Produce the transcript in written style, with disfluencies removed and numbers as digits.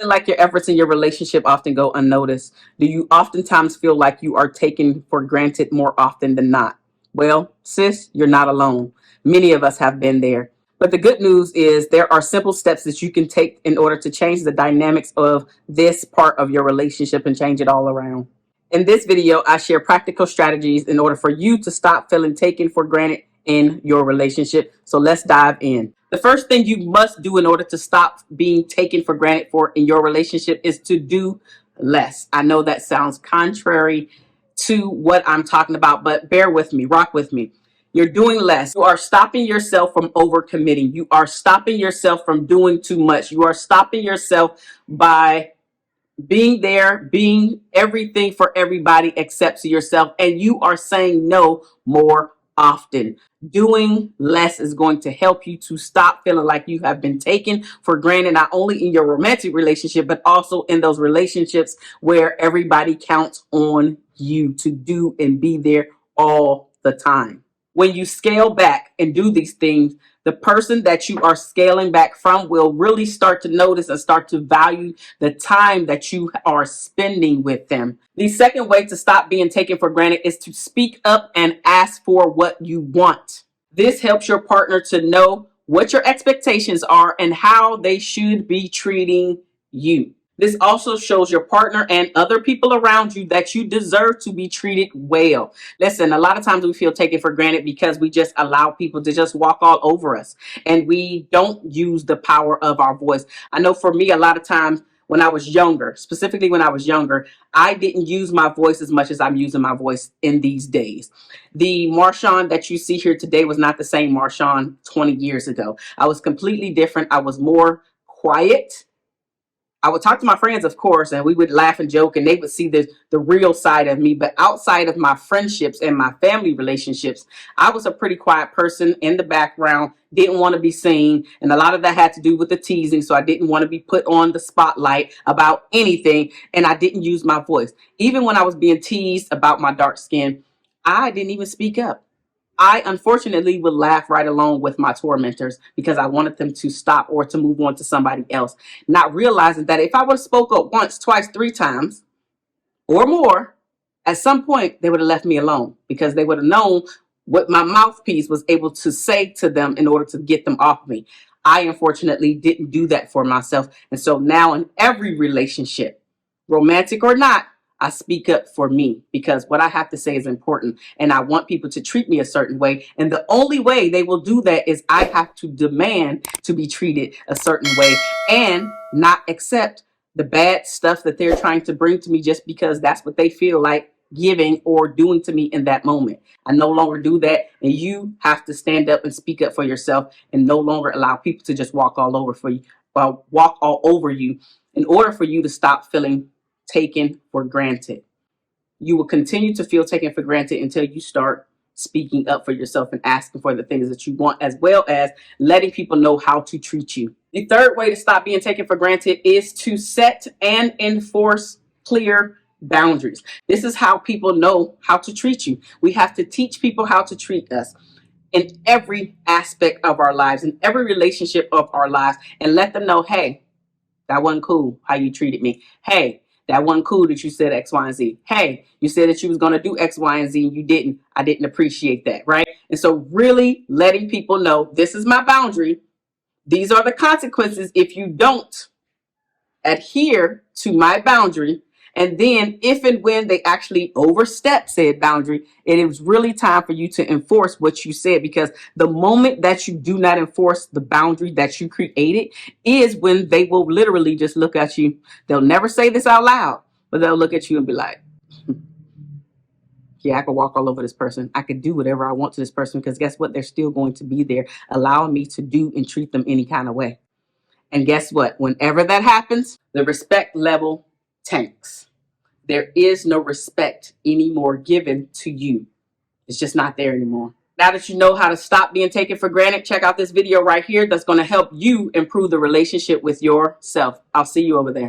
Like your efforts in your relationship often go unnoticed? Do you oftentimes feel like you are taken for granted more often than not? Well, sis, you're not alone. Many of us have been there. But the good news is there are simple steps that you can take in order to change the dynamics of this part of your relationship and change it all around. In this video, I share practical strategies in order for you to stop feeling taken for granted in your relationship. So let's dive in. The first thing you must do in order to stop being taken for granted for in your relationship is to do less. I know that sounds contrary to what I'm talking about, but bear with me, rock with me. You're doing less. You are stopping yourself from overcommitting. You are stopping yourself from doing too much. You are stopping yourself by being there, being everything for everybody except to yourself, and you are saying no more often. Doing less is going to help you to stop feeling like you have been taken for granted, not only in your romantic relationship, but also in those relationships where everybody counts on you to do and be there all the time. When you scale back and do these things, the person that you are scaling back from will really start to notice and start to value the time that you are spending with them. The second way to stop being taken for granted is to speak up and ask for what you want. This helps your partner to know what your expectations are and how they should be treating you. This also shows your partner and other people around you that you deserve to be treated well. Listen, a lot of times we feel taken for granted because we just allow people to just walk all over us and we don't use the power of our voice. I know for me, a lot of times when I was younger, specifically when I was younger, I didn't use my voice as much as I'm using my voice in these days. The Marshawn that you see here today was not the same Marshawn 20 years ago. I was completely different. I was more quiet. I would talk to my friends, of course, and we would laugh and joke and they would see the real side of me. But outside of my friendships and my family relationships, I was a pretty quiet person in the background, didn't want to be seen. And a lot of that had to do with the teasing. So I didn't want to be put on the spotlight about anything. And I didn't use my voice. Even when I was being teased about my dark skin, I didn't even speak up. I unfortunately would laugh right along with my tormentors because I wanted them to stop or to move on to somebody else, not realizing that if I would have spoke up once, twice, three times or more, at some point they would have left me alone because they would have known what my mouthpiece was able to say to them in order to get them off me. I unfortunately didn't do that for myself. And so now in every relationship, romantic or not, I speak up for me because what I have to say is important and I want people to treat me a certain way. And the only way they will do that is I have to demand to be treated a certain way and not accept the bad stuff that they're trying to bring to me just because that's what they feel like giving or doing to me in that moment. I no longer do that. And you have to stand up and speak up for yourself and no longer allow people to just walk all over for you, walk all over you in order for you to stop feeling taken for granted. You will continue to feel taken for granted until you start speaking up for yourself and asking for the things that you want, as well as letting people know how to treat you. The third way to stop being taken for granted is to set and enforce clear boundaries. This is how people know how to treat you. We have to teach people how to treat us in every aspect of our lives, in every relationship of our lives, and let them know, hey, that wasn't cool how you treated me. Hey, that wasn't cool that you said X, Y, and Z. Hey, you said that you was going to do X, Y, and Z and you didn't. I didn't appreciate that, right? And so really letting people know this is my boundary. These are the consequences if you don't adhere to my boundary. And then if and when they actually overstep said boundary, it is really time for you to enforce what you said, because the moment that you do not enforce the boundary that you created is when they will literally just look at you. They'll never say this out loud, but they'll look at you and be like, yeah, I could walk all over this person. I could do whatever I want to this person because guess what? They're still going to be there allowing me to do and treat them any kind of way. And guess what? Whenever that happens, the respect level tanks. There is no respect anymore given to you. It's just not there anymore. Now that you know how to stop being taken for granted, check out this video right here that's going to help you improve the relationship with yourself. I'll see you over there.